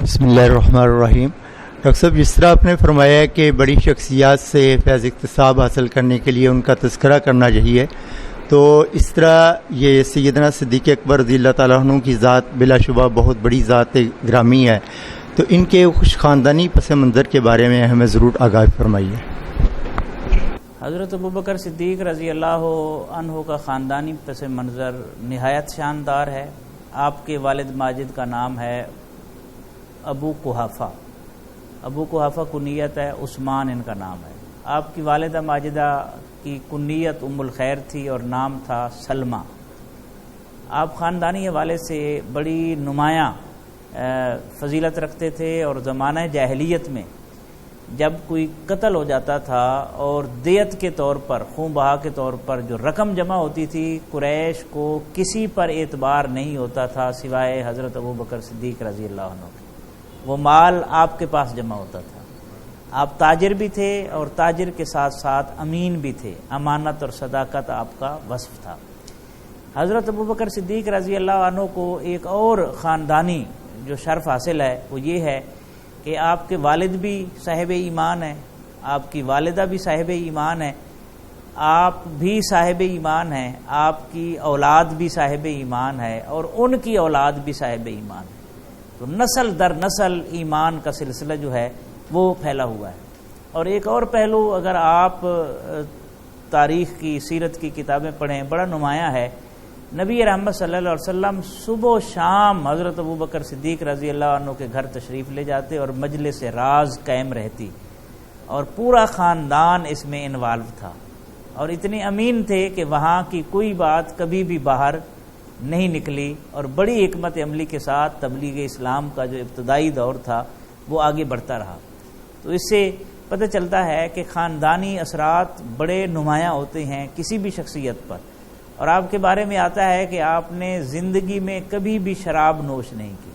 بسم اللہ الرحمن الرحیم۔ ڈاکٹر صاحب، جس طرح آپ نے فرمایا کہ بڑی شخصیات سے فیض اکتساب حاصل کرنے کے لیے ان کا تذکرہ کرنا چاہیے، تو اس طرح یہ سیدنا صدیق اکبر رضی اللہ تعالیٰ عنہ کی ذات بلا شبہ بہت بڑی ذات گرامی ہے، تو ان کے خوش خاندانی پس منظر کے بارے میں ہمیں ضرور آگاہ فرمائیے۔ حضرت ابوبکر صدیق رضی اللہ عنہ کا خاندانی پس منظر نہایت شاندار ہے۔ آپ کے والد ماجد کا نام ہے ابو قحافہ۔ ابو قحافہ کنیت ہے، عثمان ان کا نام ہے۔ آپ کی والدہ ماجدہ کی کنیت ام الخیر تھی اور نام تھا سلمہ۔ آپ خاندانی حوالے سے بڑی نمایاں فضیلت رکھتے تھے، اور زمانہ جاہلیت میں جب کوئی قتل ہو جاتا تھا اور دیت کے طور پر، خون بہا کے طور پر جو رقم جمع ہوتی تھی، قریش کو کسی پر اعتبار نہیں ہوتا تھا سوائے حضرت ابوبکر صدیق رضی اللہ عنہ کے۔ وہ مال آپ کے پاس جمع ہوتا تھا۔ آپ تاجر بھی تھے اور تاجر کے ساتھ ساتھ امین بھی تھے، امانت اور صداقت آپ کا وصف تھا۔ حضرت ابوبکر صدیق رضی اللہ عنہ کو ایک اور خاندانی جو شرف حاصل ہے وہ یہ ہے کہ آپ کے والد بھی صاحب ایمان ہیں، آپ کی والدہ بھی صاحب ایمان ہے، آپ بھی صاحب ایمان ہیں، آپ کی اولاد بھی صاحب ایمان ہے، اور ان کی اولاد بھی صاحب ایمان ہے۔ تو نسل در نسل ایمان کا سلسلہ جو ہے وہ پھیلا ہوا ہے۔ اور ایک اور پہلو، اگر آپ تاریخ کی، سیرت کی کتابیں پڑھیں، بڑا نمایاں ہے۔ نبی رحمت صلی اللہ علیہ وسلم صبح و شام حضرت ابوبکر صدیق رضی اللہ عنہ کے گھر تشریف لے جاتے اور مجلس راز قائم رہتی، اور پورا خاندان اس میں انوالو تھا، اور اتنے امین تھے کہ وہاں کی کوئی بات کبھی بھی باہر نہیں نکلی، اور بڑی حکمت عملی کے ساتھ تبلیغ اسلام کا جو ابتدائی دور تھا وہ آگے بڑھتا رہا۔ تو اس سے پتہ چلتا ہے کہ خاندانی اثرات بڑے نمایاں ہوتے ہیں کسی بھی شخصیت پر۔ اور آپ کے بارے میں آتا ہے کہ آپ نے زندگی میں کبھی بھی شراب نوش نہیں کی،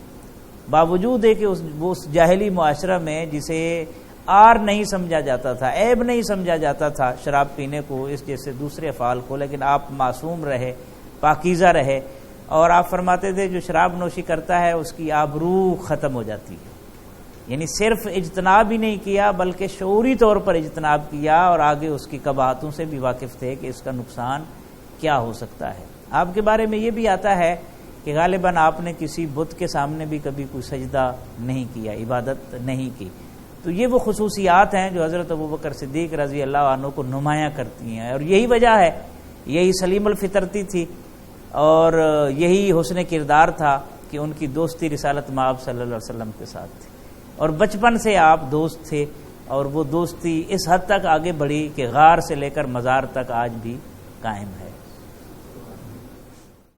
باوجود ہے کہ اس جاہلی معاشرہ میں جسے آر نہیں سمجھا جاتا تھا، عیب نہیں سمجھا جاتا تھا شراب پینے کو، اس جیسے دوسرے افعال کو، لیکن آپ معصوم رہے، پاکیزہ رہے، اور آپ فرماتے تھے جو شراب نوشی کرتا ہے اس کی آبرو ختم ہو جاتی ہے۔ یعنی صرف اجتناب ہی نہیں کیا بلکہ شعوری طور پر اجتناب کیا، اور آگے اس کی قباحتوں سے بھی واقف تھے کہ اس کا نقصان کیا ہو سکتا ہے۔ آپ کے بارے میں یہ بھی آتا ہے کہ غالباً آپ نے کسی بت کے سامنے بھی کبھی کوئی سجدہ نہیں کیا، عبادت نہیں کی۔ تو یہ وہ خصوصیات ہیں جو حضرت ابوبکر صدیق رضی اللہ عنہ کو نمایاں کرتی ہیں، اور یہی وجہ ہے، یہی سلیم الفطرتی تھی، اور یہی حسن کردار تھا کہ ان کی دوستی رسالت مآب صلی اللہ علیہ وسلم کے ساتھ تھی، اور بچپن سے آپ دوست تھے، اور وہ دوستی اس حد تک آگے بڑھی کہ غار سے لے کر مزار تک آج بھی قائم ہے۔